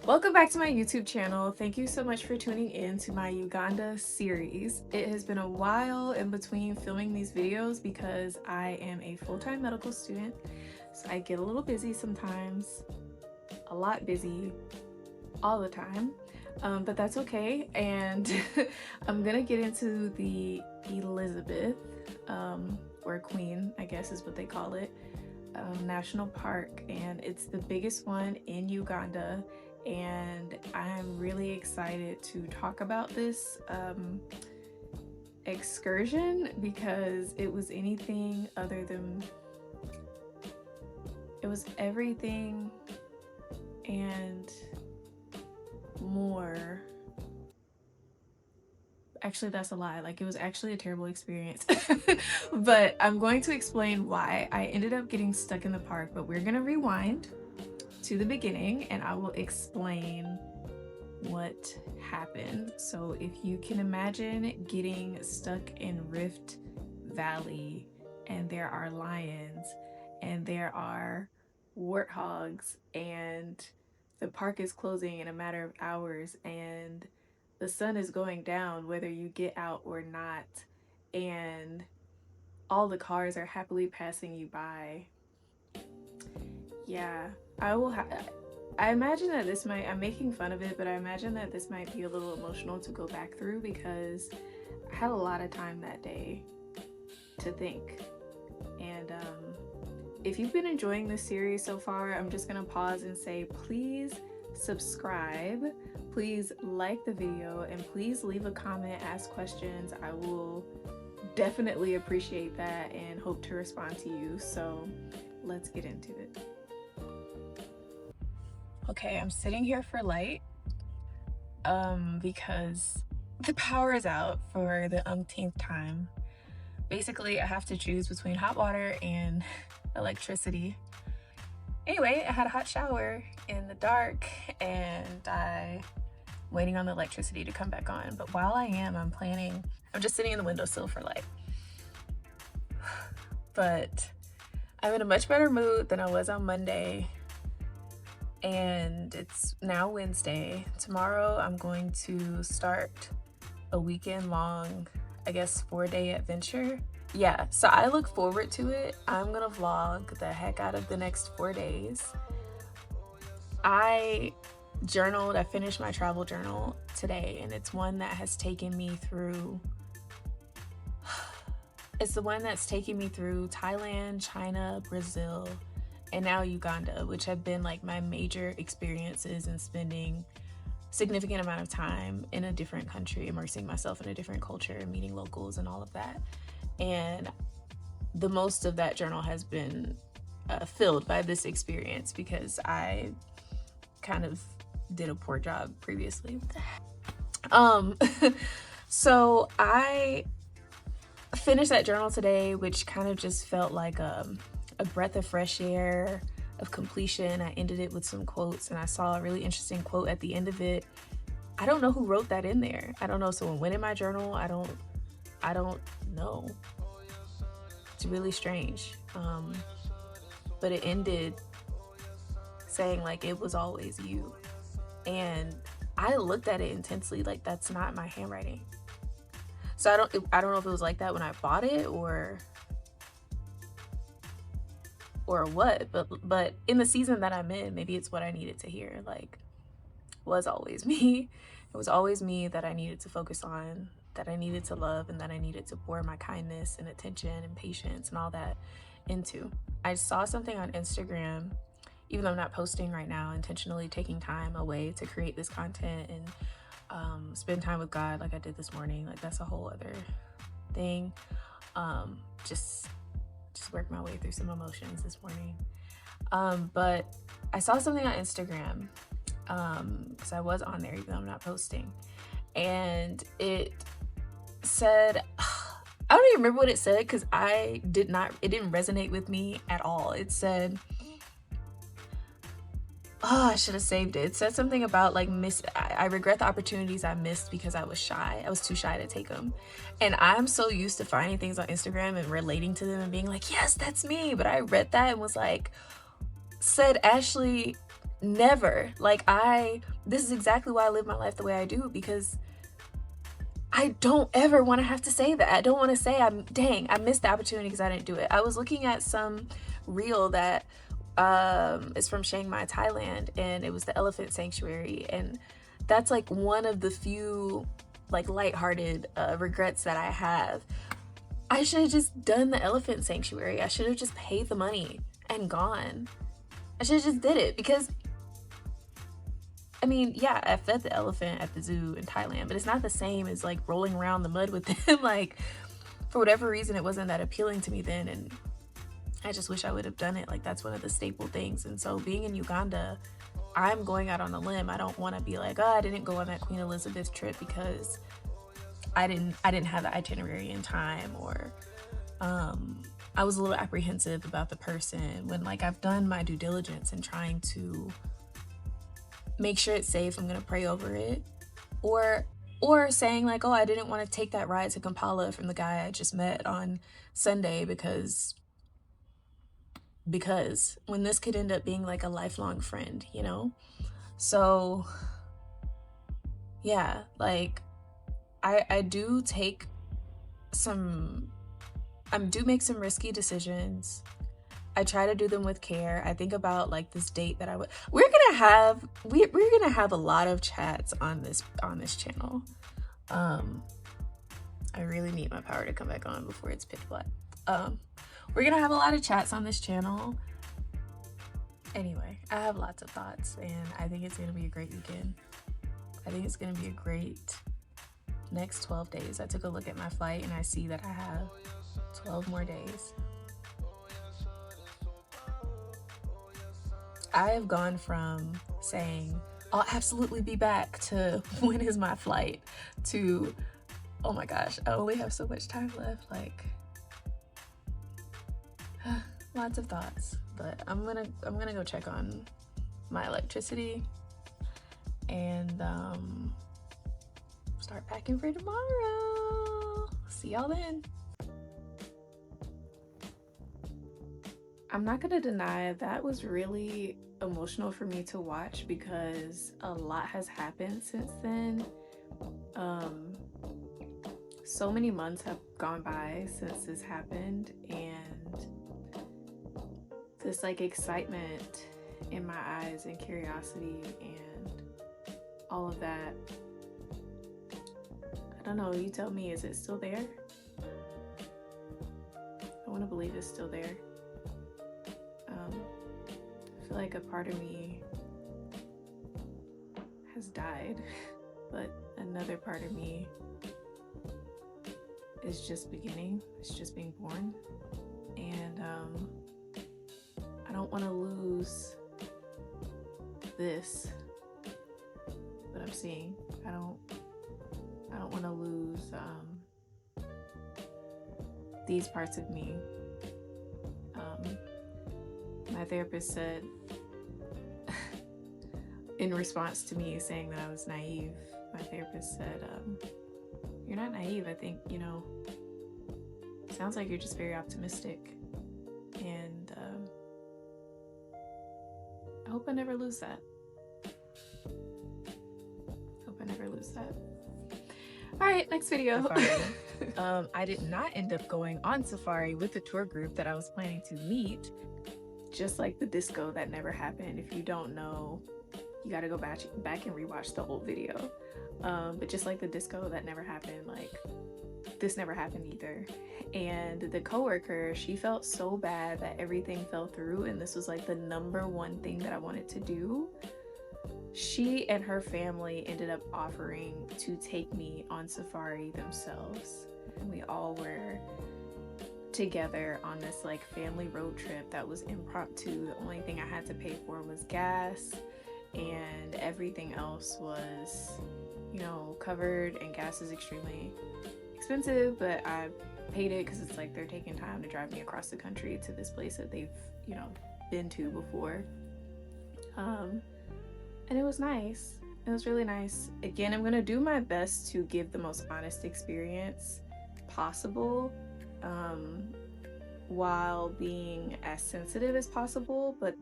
Welcome back to my YouTube channel. Thank you so much for tuning in to my Uganda series. It has been a while in between filming these videos because I am a full-time medical student, so I get a little busy sometimes, a lot busy all the time, but that's okay. And I'm gonna get into the Elizabeth, or Queen, I guess is what they call it, National Park, and it's the biggest one in Uganda. And I'm really excited to talk about this excursion because it was anything other than, it was everything and more. Actually, that's a lie. Like, it was actually a terrible experience. But I'm going to explain why I ended up getting stuck in the park, but we're gonna rewind to the beginning and I will explain what happened. So if you can imagine getting stuck in Rift Valley and there are lions and there are warthogs and the park is closing in a matter of hours and the sun is going down whether you get out or not, and all the cars are happily passing you by. Yeah, I imagine that this might, I'm making fun of it, but I imagine that this might be a little emotional to go back through because I had a lot of time that day to think. And if you've been enjoying this series so far, I'm just gonna pause and say, please subscribe, please like the video, and please leave a comment, ask questions. I will definitely appreciate that and hope to respond to you. So let's get into it. Okay, I'm sitting here for light because the power is out for the umpteenth time. Basically, I have to choose between hot water and electricity. Anyway, I had a hot shower in the dark and I'm waiting on the electricity to come back on. But while I'm just sitting in the windowsill for light. But I'm in a much better mood than I was on Monday. And it's now Wednesday. Tomorrow I'm going to start a weekend long, I guess 4-day adventure. Yeah, so I look forward to it. I'm gonna vlog the heck out of the next 4 days. I finished my travel journal today, and it's one that has taken me through, it's the one that's taken me through Thailand, China, Brazil, and now Uganda, which have been like my major experiences in spending significant amount of time in a different country, immersing myself in a different culture, meeting locals and all of that. And the most of that journal has been filled by this experience because I kind of did a poor job previously. So I finished that journal today, which kind of just felt like a breath of fresh air, of completion. I ended it with some quotes, and I saw a really interesting quote at the end of it. I don't know who wrote that in there. I don't know. Someone went in my journal. I don't know. It's really strange. But it ended saying like, it was always you. And I looked at it intensely, like that's not my handwriting. So I don't know if it was like that when I bought it or what, but in the season that I'm in, maybe it's what I needed to hear. Like, was always me. It was always me that I needed to focus on, that I needed to love, and that I needed to pour my kindness and attention and patience and all that into. I saw something on Instagram, even though I'm not posting right now, intentionally taking time away to create this content and spend time with God like I did this morning. Like, that's a whole other thing. Just work my way through some emotions this morning. But I saw something on Instagram because I was on there even though I'm not posting, and it said, I don't even remember what it said because it didn't resonate with me at all. It said, oh, I should have saved it. It said something about like I regret the opportunities I missed because I was shy. I was too shy to take them. And I'm so used to finding things on Instagram and relating to them and being like, yes, that's me. But I read that and was like, said Ashley, never. Like, I this is exactly why I live my life the way I do, because I don't ever want to have to say that. I don't want to say, dang, I missed the opportunity because I didn't do it. I was looking at some reel that is from Chiang Mai, Thailand, and it was the Elephant Sanctuary, and that's like one of the few like lighthearted regrets that I have. I should have just done the Elephant Sanctuary. I should have just paid the money and gone. I should have just did it, because I mean, yeah, I fed the elephant at the zoo in Thailand, but it's not the same as like rolling around the mud with them. Like, for whatever reason, it wasn't that appealing to me then, and I just wish I would have done it. Like, that's one of the staple things. And so being in Uganda, I'm going out on a limb. I don't want to be like, oh, I didn't go on that Queen Elizabeth trip because I didn't have the itinerary in time, or I was a little apprehensive about the person, when like I've done my due diligence in trying to make sure it's safe. I'm gonna pray over it, or saying like, oh, I didn't want to take that ride to Kampala from the guy I just met on Sunday because when this could end up being like a lifelong friend, you know? So yeah, like I do make some risky decisions. I try to do them with care. I think about like this date that we're gonna have a lot of chats on this channel. I really need my power to come back on before it's pitch black. We're gonna have a lot of chats on this channel. Anyway, I have lots of thoughts, and I think it's gonna be a great weekend. I think it's gonna be a great next 12 days. I took a look at my flight and I see that I have 12 more days. I have gone from saying, I'll absolutely be back, to when is my flight, to, oh my gosh, I only have so much time left. Like, lots of thoughts, but I'm gonna go check on my electricity and start packing for tomorrow. See y'all then. I'm not gonna deny that was really emotional for me to watch, because a lot has happened since then. So many months have gone by since this happened, and this like excitement in my eyes and curiosity and all of that, I don't know, you tell me, is it still there? I want to believe it's still there. I feel like a part of me has died, but another part of me is just beginning. It's just being born, and I don't want to lose this that I'm seeing. I don't want to lose these parts of me. My therapist said, in response to me saying that I was naive, my therapist said, you're not naive. I think, you know, it sounds like you're just very optimistic. And I hope I never lose that. All right, next video. I did not end up going on safari with the tour group that I was planning to meet. Just like the disco that never happened. If you don't know, you got to go back and rewatch the old video. But just like the disco that never happened, like this never happened either. And the coworker, she felt so bad that everything fell through, and this was like the #1 thing that I wanted to do. She and her family ended up offering to take me on safari themselves, and we all were together on this like family road trip that was impromptu. The only thing I had to pay for was gas, and everything else was, you know, covered, and gas is extremely expensive, but I paid it because it's like they're taking time to drive me across the country to this place that they've, you know, been to before. And it was nice. It was really nice. Again, I'm gonna do my best to give the most honest experience possible, while being as sensitive as possible, but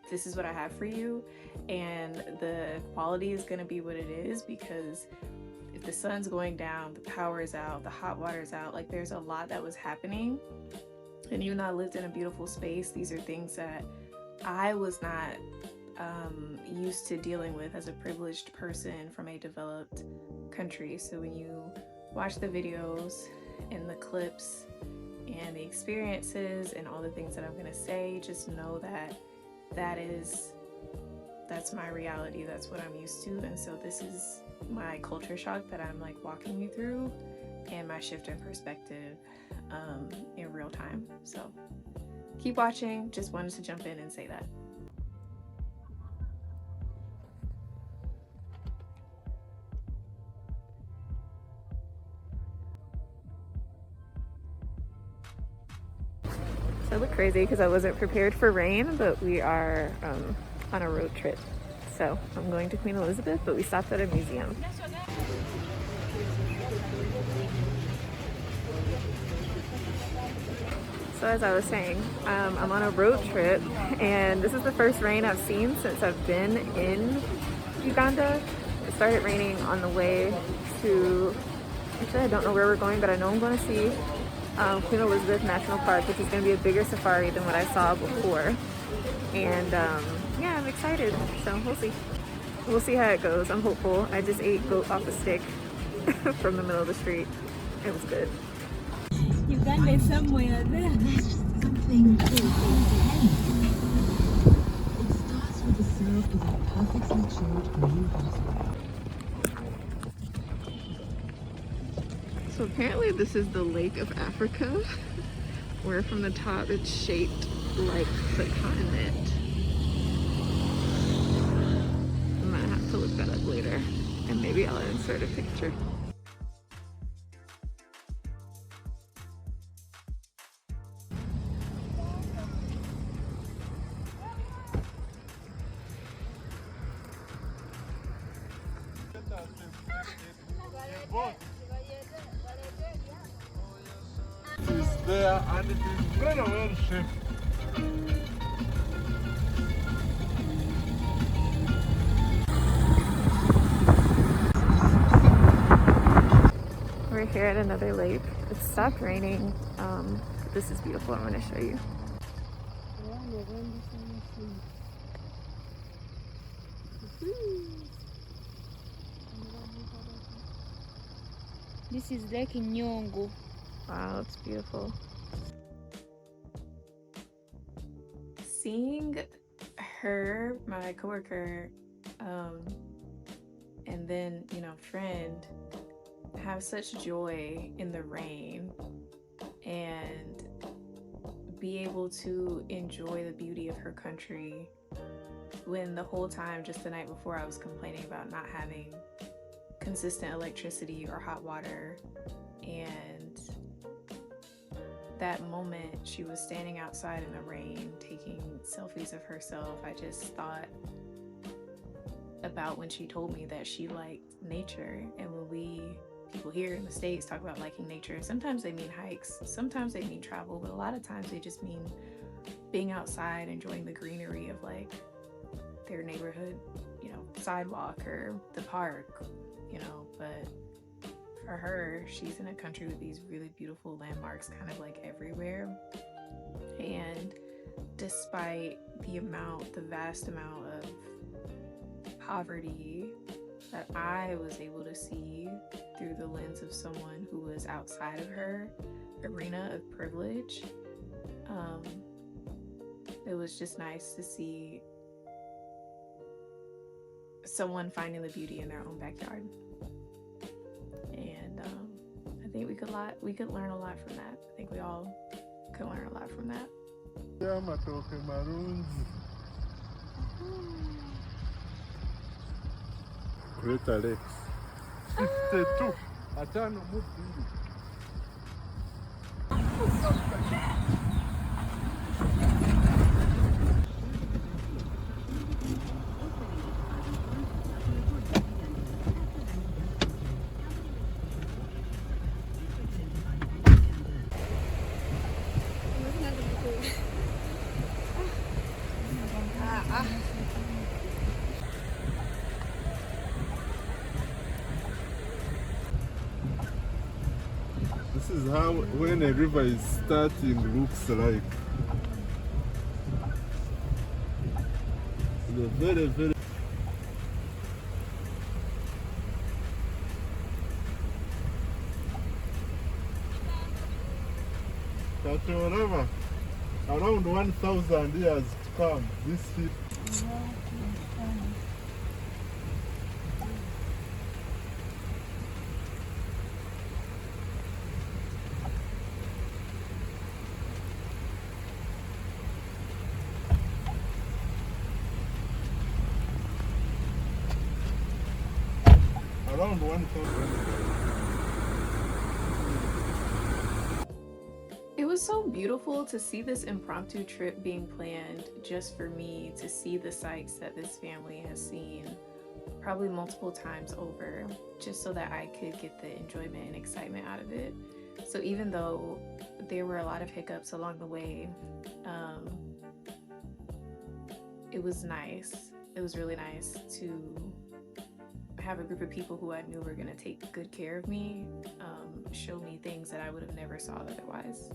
this is what I have for you, and the quality is going to be what it is, because if the sun's going down, the power is out, the hot water is out, like there's a lot that was happening. And even though I lived in a beautiful space, these are things that I was not used to dealing with as a privileged person from a developed country. So when you watch the videos and the clips and the experiences and all the things that I'm gonna say, just know that that's my reality, that's what I'm used to. And so this is my culture shock that I'm like walking you through, and my shift in perspective in real time. So keep watching, just wanted to jump in and say that. So I look crazy because I wasn't prepared for rain, but we are on a road trip. So I'm going to Queen Elizabeth, but we stopped at a museum. So as I was saying, I'm on a road trip, and this is the first rain I've seen since I've been in Uganda. It started raining on the way to, actually I don't know where we're going, but I know I'm going to see Queen Elizabeth National Park, which is going to be a bigger safari than what I saw before. And yeah, I'm excited, so we'll see. We'll see how it goes. I'm hopeful. I just ate goat off a stick from the middle of the street. It was good. Uganda is somewhere there. Something cool. It starts with a serve with a perfectly chilled green bottle. So apparently this is the Lake of Africa, where from the top it's shaped like the continent. I'm gonna have to look that up later, and maybe I'll insert a picture. Is there and it is very well shaped. We're here at another lake. It stopped raining. This is beautiful. I'm going to show you. This is Lake Nyongo. Wow, it's beautiful. Seeing her, my coworker, and then, you know, friend, have such joy in the rain and be able to enjoy the beauty of her country, when the whole time, just the night before, I was complaining about not having consistent electricity or hot water. And that moment she was standing outside in the rain taking selfies of herself, I just thought about when she told me that she liked nature. And when people here in the States talk about liking nature, sometimes they mean hikes, sometimes they mean travel, but a lot of times they just mean being outside, enjoying the greenery of like their neighborhood, you know, sidewalk or the park, you know. But for her, she's in a country with these really beautiful landmarks kind of like everywhere. And despite the vast amount of poverty that I was able to see through the lens of someone who was outside of her arena of privilege, it was just nice to see someone finding the beauty in their own backyard. And I think we could learn a lot from that. I think we all could learn a lot from that. Yeah, matoke marungi. Greater Lakes. 52. Atano mutu. This is how when a river is starting looks like. They're very, very. But whatever, around 1,000 years to come, this ship. Around 1,000. It was so beautiful to see this impromptu trip being planned just for me to see the sights that this family has seen probably multiple times over, just so that I could get the enjoyment and excitement out of it. So even though there were a lot of hiccups along the way, it was nice. It was really nice to have a group of people who I knew were going to take good care of me, show me things that I would have never saw otherwise.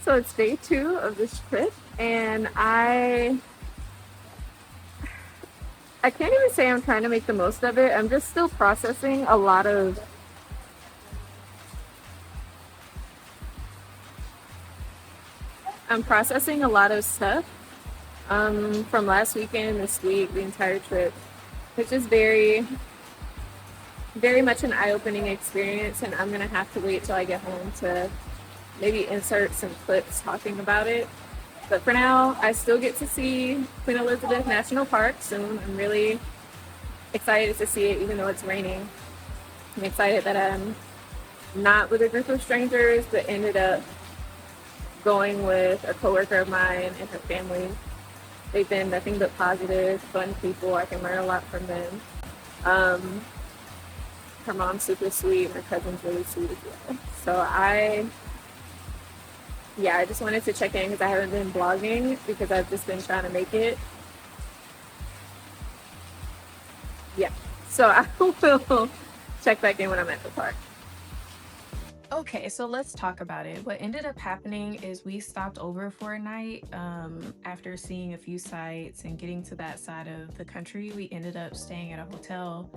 So it's day 2 of this trip, and I can't even say I'm trying to make the most of it. I'm just still processing a lot of stuff from last weekend, this week, the entire trip. It's just very, very much an eye-opening experience, and I'm gonna have to wait till I get home to maybe insert some clips talking about it. But for now, I still get to see Queen Elizabeth National Park soon. I'm really excited to see it, even though it's raining. I'm excited that I'm not with a group of strangers, but ended up going with a coworker of mine and her family. They've been nothing but positive, fun people. I can learn a lot from them. Her mom's super sweet. Her cousin's really sweet as well. So I just wanted to check in because I haven't been blogging because I've just been trying to make it. Yeah, so I will check back in when I'm at the park. Okay, so let's talk about it. What ended up happening is we stopped over for a night. After seeing a few sites and getting to that side of the country, we ended up staying at a hotel.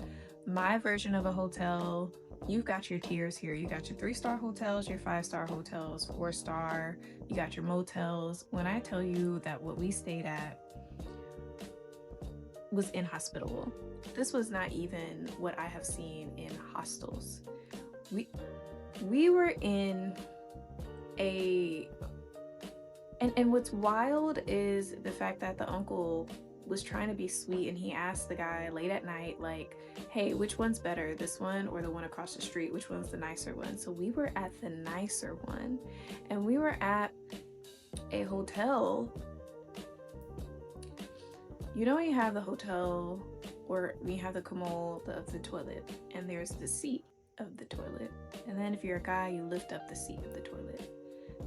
My version of a hotel, you've got your tiers here. You got your 3-star hotels, your 5-star hotels, 4-star, you got your motels. When I tell you that what we stayed at was inhospitable, this was not even what I have seen in hostels. We were in a, and what's wild is the fact that the uncle was trying to be sweet, and he asked the guy late at night, like, hey, which one's better, this one or the one across the street? Which one's the nicer one? So we were at the nicer one, and we were at a hotel. You know, you have the hotel, or we have the commode of the toilet, and there's the seat of the toilet, and then if you're a guy, you lift up the seat of the toilet.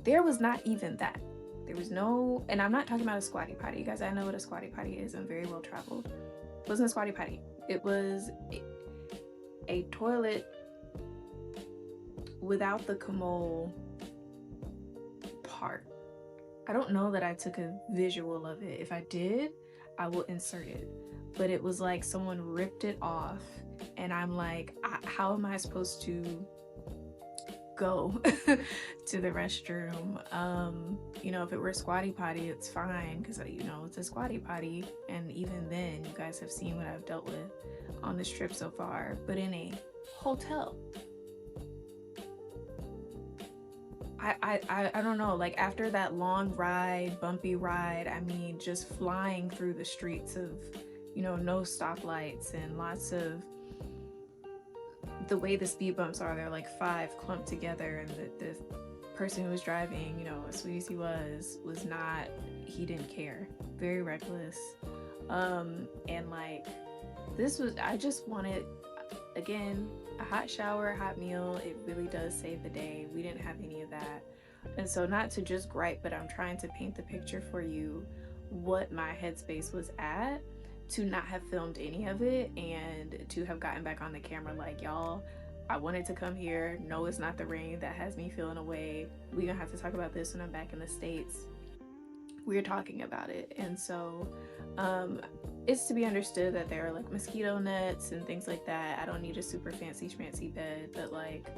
There was not even that. There was no, and I'm not talking about a squatty potty. You guys, I know what a squatty potty is. I'm very well traveled. It wasn't a squatty potty. It was a toilet without the commode part. I don't know that I took a visual of it. If I did, I will insert it. But it was like someone ripped it off, and I'm like, how am I supposed to go to the restroom? You know, if it were a squatty potty, it's fine because, you know, it's a squatty potty, and even then, you guys have seen what I've dealt with on this trip so far. But in a hotel, I don't know, like after that long ride, bumpy ride, I mean, just flying through the streets of, you know, no stoplights and lots of, the way the speed bumps are, they're like 5 clumped together, and the person who was driving, you know, as sweet as he was not, he didn't care, very reckless. And like, this was, I just wanted, again, a hot shower, a hot meal. It really does save the day. We didn't have any of that. And so, not to just gripe, but I'm trying to paint the picture for you what my headspace was at, to not have filmed any of it and to have gotten back on the camera like, y'all, I wanted to come here. No, it's not the rain that has me feeling away. We're gonna have to talk about this when I'm back in the States. We're talking about it. And so it's to be understood that there are like mosquito nets and things like that. I don't need a super fancy schmancy bed, but like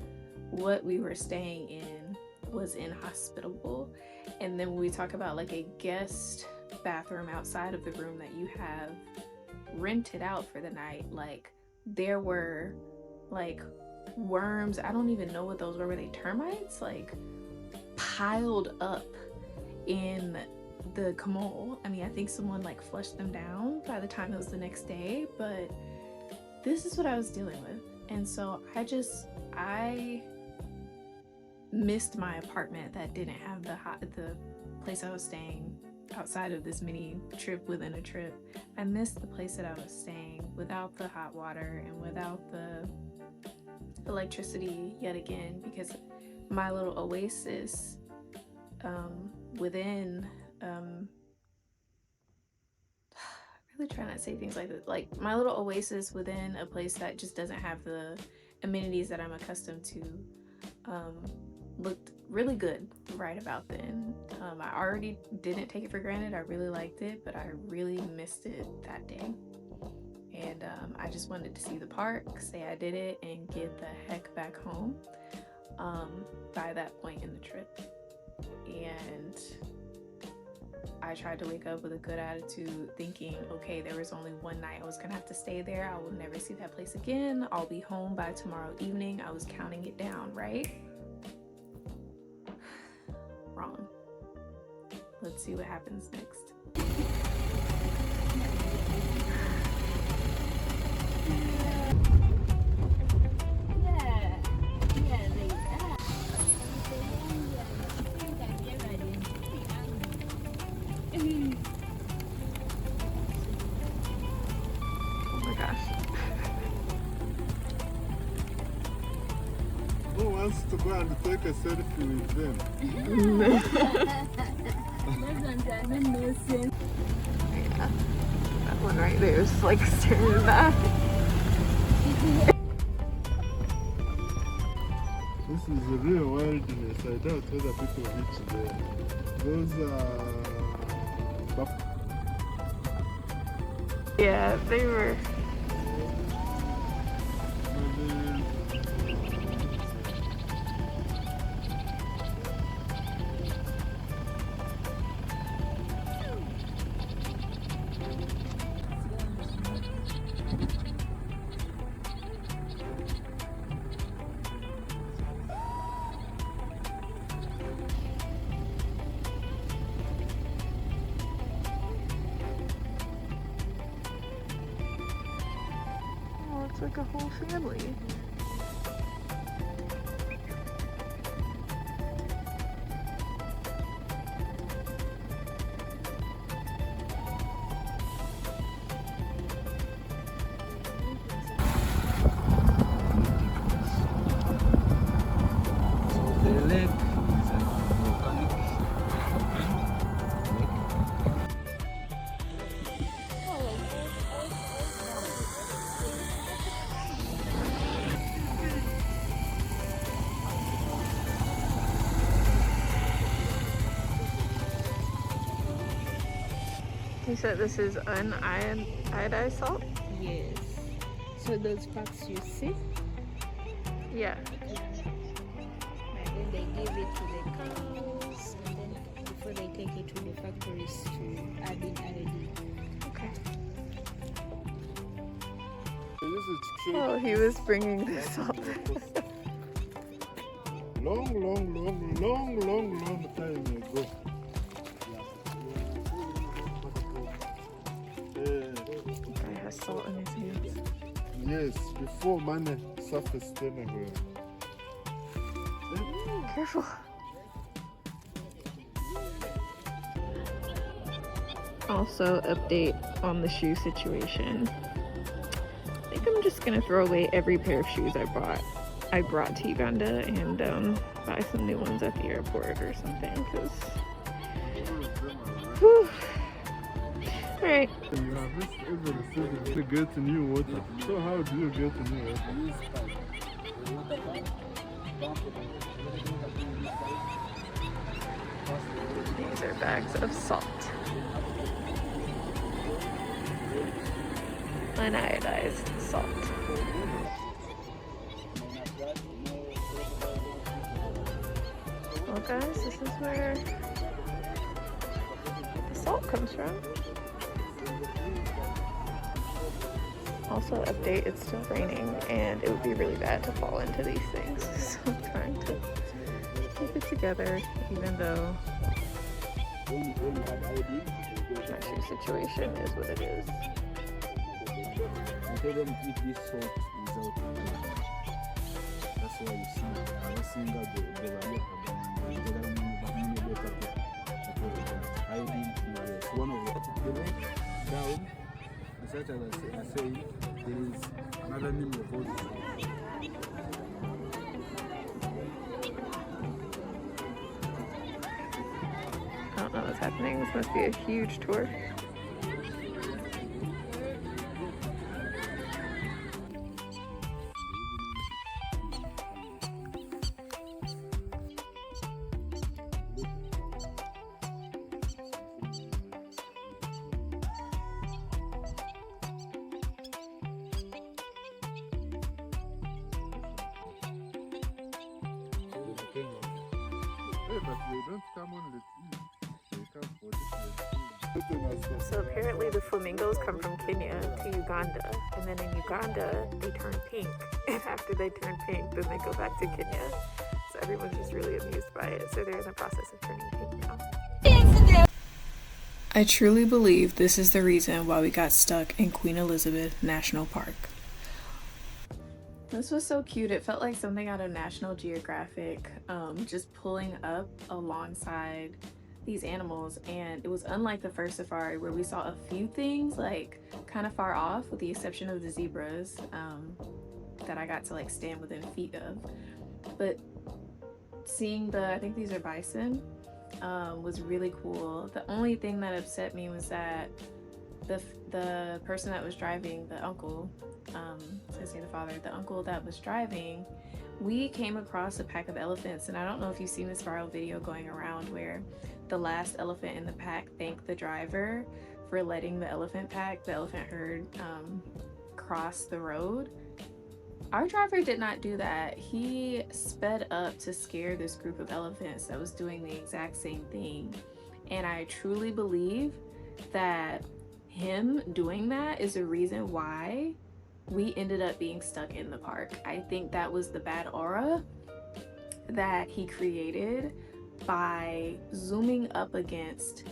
what we were staying in was inhospitable. And then when we talk about like a guest bathroom outside of the room that you have rented out for the night, like there were like worms. I don't even know what those were. Were they termites? Like piled up in the commode. I mean, I think someone like flushed them down by the time it was the next day, but this is what I was dealing with. And so I missed my apartment that didn't have the place I was staying outside of this mini trip within a trip. I missed the place that I was staying without the hot water and without the electricity yet again, because my little oasis within I really try not to say things like that. Like my little oasis within a place that just doesn't have the amenities that I'm accustomed to looked really good right about then. I already didn't take it for granted. I really liked it, but I really missed it that day. And I just wanted to see the park, say I did it, and get the heck back home by that point in the trip. And I tried to wake up with a good attitude, thinking, okay, there was only one night I was gonna have to stay there. I will never see that place again. I'll be home by tomorrow evening. I was counting it down, right? Wrong. Let's see what happens next. Oh my gosh. Who wants to go and take a selfie with them? That one right there is like staring back. This is the real wilderness. I doubt other people reach there. Those are... Yeah, they were. It's like a whole family. The lake is a volcanic lake. You said this is uniodized salt? Yes. So those packs you see, Yeah. and then they give it to the cows, and then before they take it to the factories to add in iodine. Okay. This is Oh, he was bringing the salt. long time ago. Guy has salt in his hands. Yes, before money surfaced anywhere. Careful. Also, update on the shoe situation. I think I'm just gonna throw away every pair of shoes I brought to Uganda and buy some new ones at the airport or something. Cause, whew. All right. You have this every season to get new water. So how do you get new water? bags of salt. Unionized salt. Well guys, this is where the salt comes from. Also, update, it's still raining and it would be really bad to fall into these things. So I'm trying to keep it together even though my shoe situation is what it is. Tell them eat this salt without that's why you see every single it's one of the way down such as I say there is another name of all I don't know what's happening. This must be a huge tour. But they don't come on the sea. They come for this. So apparently the flamingos come from Kenya to Uganda, and then in Uganda they turn pink, and after they turn pink then they go back to Kenya. So everyone's just really amused by it, so they're in the process of turning pink now. I truly believe this is the reason why we got stuck in Queen Elizabeth National Park. This was so cute. It felt like something out of National Geographic, just pulling up alongside these animals. And it was unlike the first safari where we saw a few things like kind of far off, with the exception of the zebras that I got to like stand within feet of. But seeing I think these are bison, was really cool. The only thing that upset me was that the person that was driving, the uncle, I say the father, the uncle that was driving, we came across a pack of elephants, and I don't know if you've seen this viral video going around where the last elephant in the pack thanked the driver for letting the elephant herd cross the road. Our driver did not do that. He sped up to scare this group of elephants that was doing the exact same thing, and I truly believe that him doing that is the reason why we ended up being stuck in the park. I think that was the bad aura that he created by zooming up against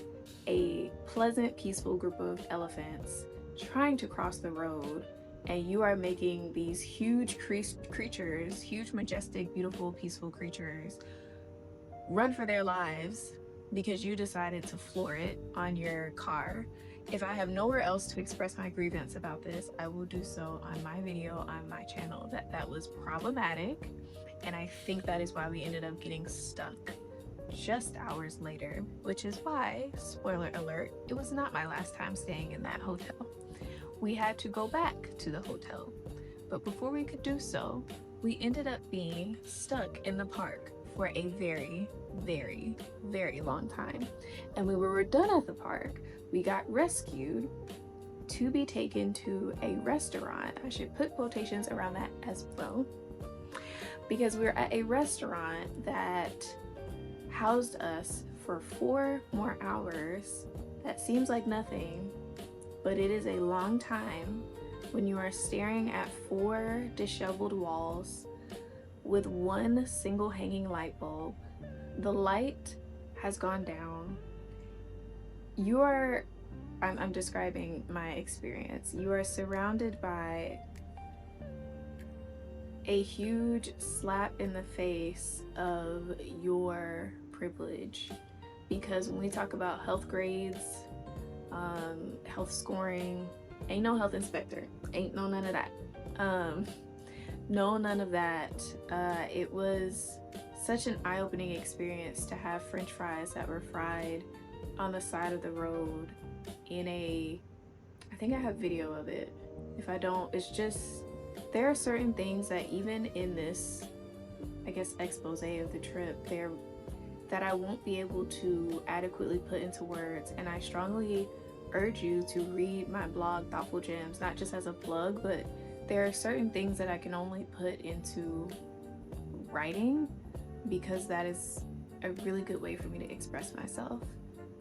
a pleasant, peaceful group of elephants trying to cross the road, and you are making these huge creatures, huge, majestic, beautiful, peaceful creatures run for their lives because you decided to floor it on your car. If I have nowhere else to express my grievance about this, I will do so on my video on my channel. That was problematic, and I think that is why we ended up getting stuck just hours later, which is why, spoiler alert, it was not my last time staying in that hotel. We had to go back to the hotel, but before we could do so, we ended up being stuck in the park for a very, very, very long time. And when we were done at the park, we got rescued to be taken to a restaurant. I should put quotations around that as well, because we were at a restaurant that housed us for 4 more hours. That seems like nothing, but it is a long time when you are staring at 4 disheveled walls with 1 single hanging light bulb. The light has gone down. I'm describing my experience. You are surrounded by a huge slap in the face of your privilege, because when we talk about health grades, health scoring, ain't no health inspector, ain't no none of that. None of that. It was such an eye-opening experience to have french fries that were fried on the side of the road I think I have video of it. If I don't, it's just, there are certain things that even in this, I guess, expose of the trip, that I won't be able to adequately put into words. And I strongly urge you to read my blog, Thoughtful Gems, not just as a plug, but there are certain things that I can only put into writing because that is a really good way for me to express myself.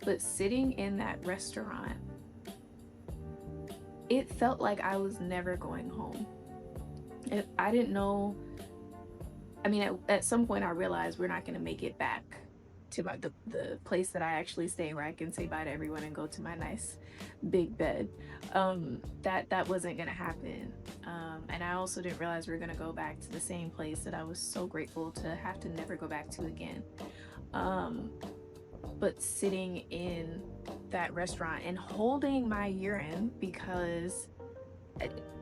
But sitting in that restaurant, it felt like I was never going home. And I didn't know, I mean, at some point I realized we're not going to make it back to the place that I actually stay, where I can say bye to everyone and go to my nice big bed. That wasn't gonna happen. And I also didn't realize we were gonna go back to the same place that I was so grateful to have to never go back to again. But sitting in that restaurant and holding my urine because,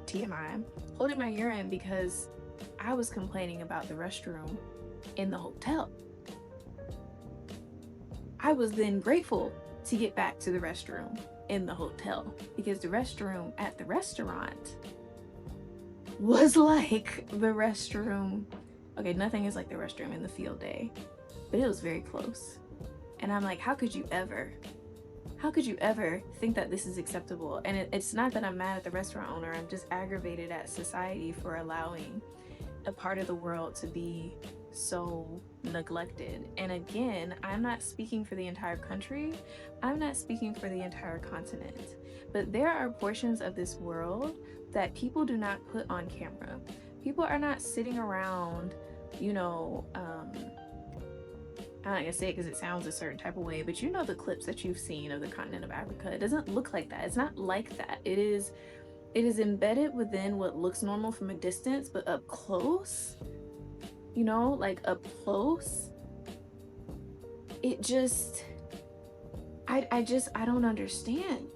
TMI, holding my urine because I was complaining about the restroom in the hotel. I was then grateful to get back to the restroom in the hotel because the restroom at the restaurant was like the restroom. Okay, nothing is like the restroom in the field day, but it was very close. And I'm like, how could you ever think that this is acceptable? And it's not that I'm mad at the restaurant owner. I'm just aggravated at society for allowing a part of the world to be so neglected. And again, I'm not speaking for the entire country. I'm not speaking for the entire continent. But there are portions of this world that people do not put on camera. People are not sitting around, I'm not gonna say it because it sounds a certain type of way, but you know the clips that you've seen of the continent of Africa. It doesn't look like that. It's not like that. It is embedded within what looks normal from a distance, but up close, like up close, it just, I don't understand.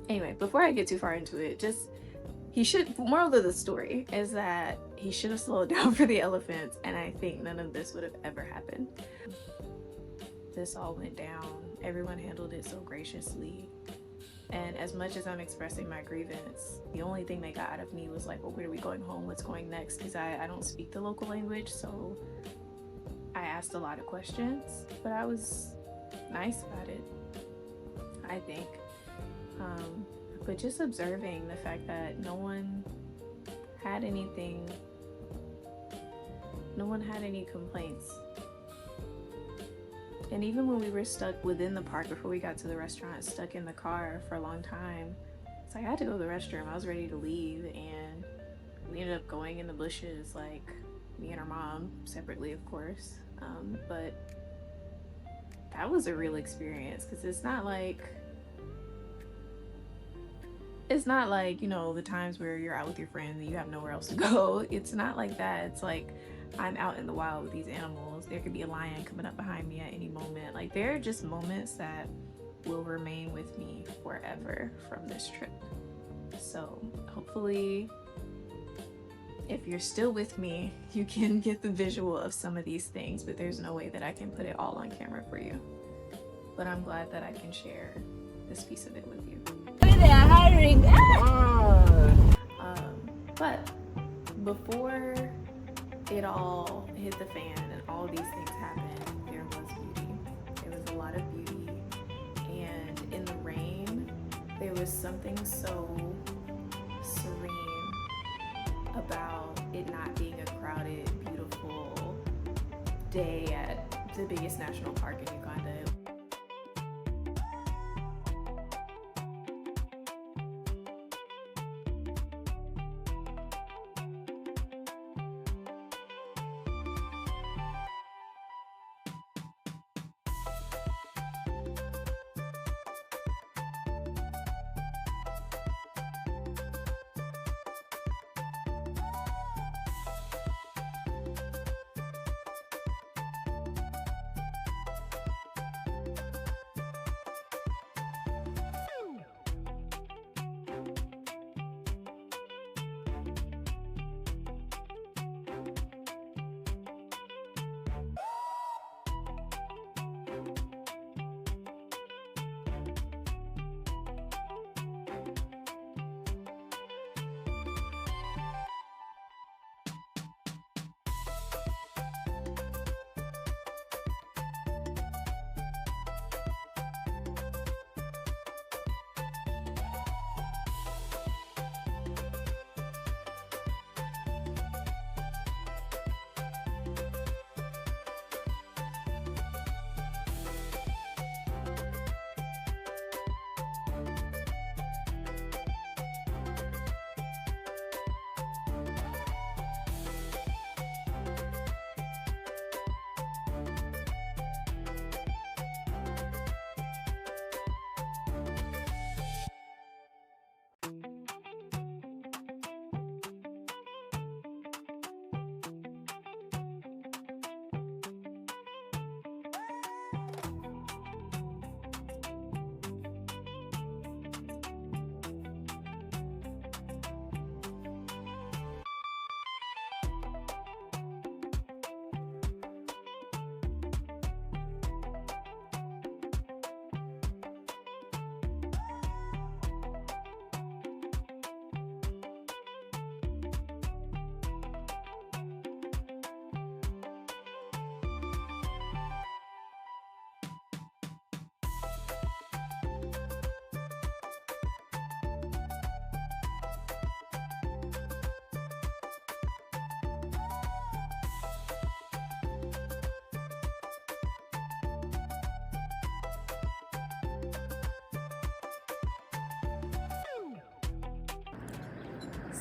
Anyway, before I get too far into it, moral of the story is that he should have slowed down for the elephants, and I think none of this would have ever happened. This all went down. Everyone handled it so graciously. And as much as I'm expressing my grievance, the only thing they got out of me was like, well, where are we going home? What's going next? Because I don't speak the local language, so I asked a lot of questions, but I was nice about it, I think. But just observing the fact that no one had any complaints. And even when we were stuck within the park before we got to the restaurant, stuck in the car for a long time, it's like I had to go to the restroom. I was ready to leave, and we ended up going in the bushes, like me and our mom, separately of course. But that was a real experience, because it's not like, the times where you're out with your friends and you have nowhere else to go. It's not like that. It's like I'm out in the wild with these animals. There could be a lion coming up behind me at any moment. Like, there are just moments that will remain with me forever from this trip. So hopefully, if you're still with me, you can get the visual of some of these things, but there's no way that I can put it all on camera for you. But I'm glad that I can share this piece of it with you. They are hiring. But before it all hit the fan and all these things happened, there was beauty. There was a lot of beauty. And in the rain, there was something so serene about it not being a crowded, beautiful day at the biggest national park in Uganda.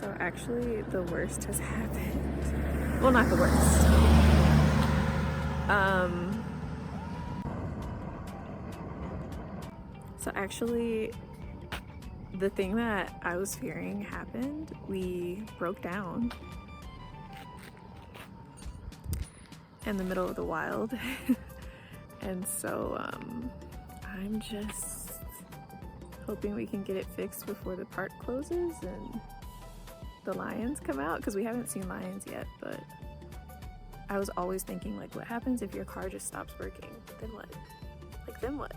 So actually the worst has happened. Well, not the worst. So actually the thing that I was fearing happened. We broke down in the middle of the wild. And so I'm just hoping we can get it fixed before the park closes and the lions come out, because we haven't seen lions yet. But I was always thinking, like, what happens if your car just stops working? Then what? Like, then what?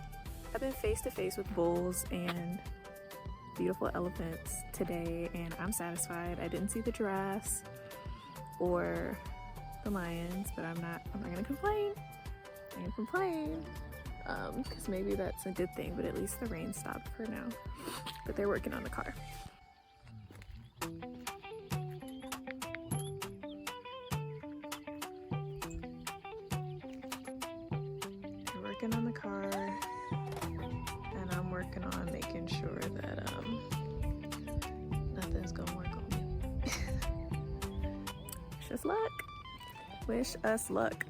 I've been face to face with bulls and beautiful elephants today, and I'm satisfied. I didn't see the giraffes or the lions, but I'm not gonna complain. I'm gonna complain, because maybe that's a good thing, but at least the rain stopped for now. But they're working on the car. They're working on the car, and I'm working on making sure that nothing's gonna work on me. Wish us luck. Wish us luck.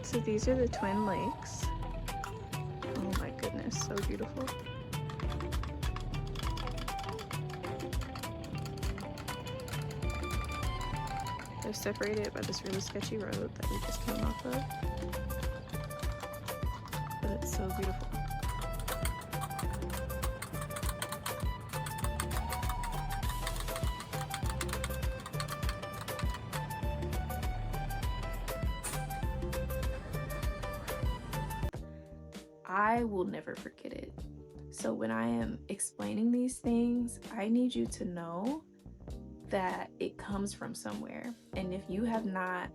So these are the Twin Lakes. Oh my goodness, so beautiful. They're separated by this really sketchy road that we just came off of. But it's so beautiful. I will never forget it. So when I am explaining these things, I need you to know that it comes from somewhere. And if you have not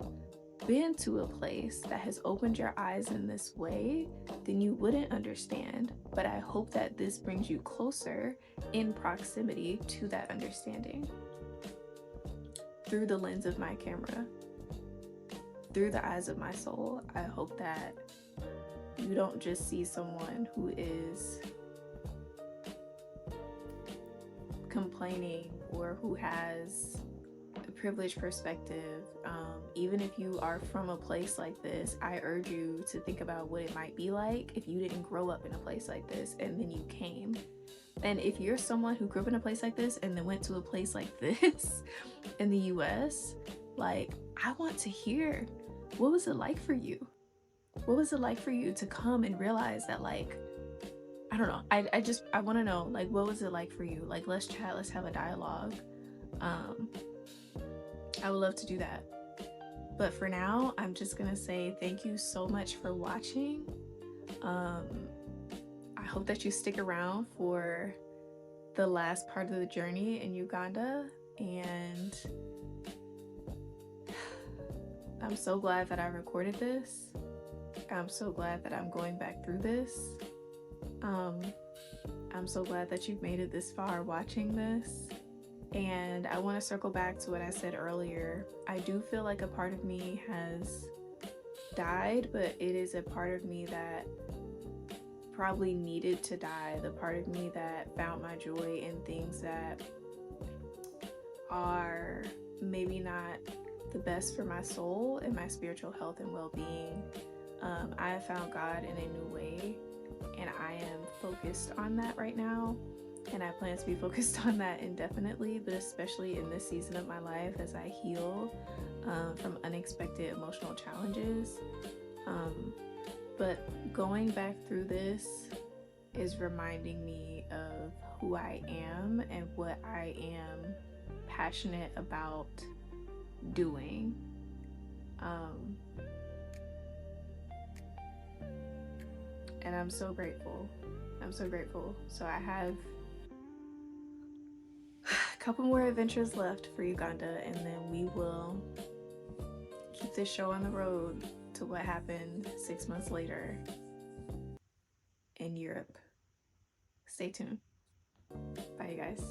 been to a place that has opened your eyes in this way, then you wouldn't understand. But I hope that this brings you closer in proximity to that understanding. Through the lens of my camera, through the eyes of my soul, I hope that you don't just see someone who is complaining or who has a privileged perspective. Even if you are from a place like this, I urge you to think about what it might be like if you didn't grow up in a place like this and then you came. And if you're someone who grew up in a place like this and then went to a place like this in the US, like, I want to hear, what was it like for you? What was it like for you to come and realize that, like, I don't know, I want to know, like, what was it like for you? Like, let's chat, let's have a dialogue. I would love to do that. But for now, I'm just gonna say thank you so much for watching. I hope that you stick around for the last part of the journey in Uganda, and I'm so glad that I recorded this. I'm so glad that I'm going back through this. I'm so glad that you've made it this far watching this. And I want to circle back to what I said earlier. I do feel like a part of me has died, but it is a part of me that probably needed to die. The part of me that found my joy in things that are maybe not the best for my soul and my spiritual health and well-being. I have found God in a new way, and I am focused on that right now. And I plan to be focused on that indefinitely, but especially in this season of my life as I heal from unexpected emotional challenges. But going back through this is reminding me of who I am and what I am passionate about doing. And I'm so grateful. I'm so grateful. So I have a couple more adventures left for Uganda, and then we will keep this show on the road to what happened 6 months later in Europe. Stay tuned. Bye, you guys.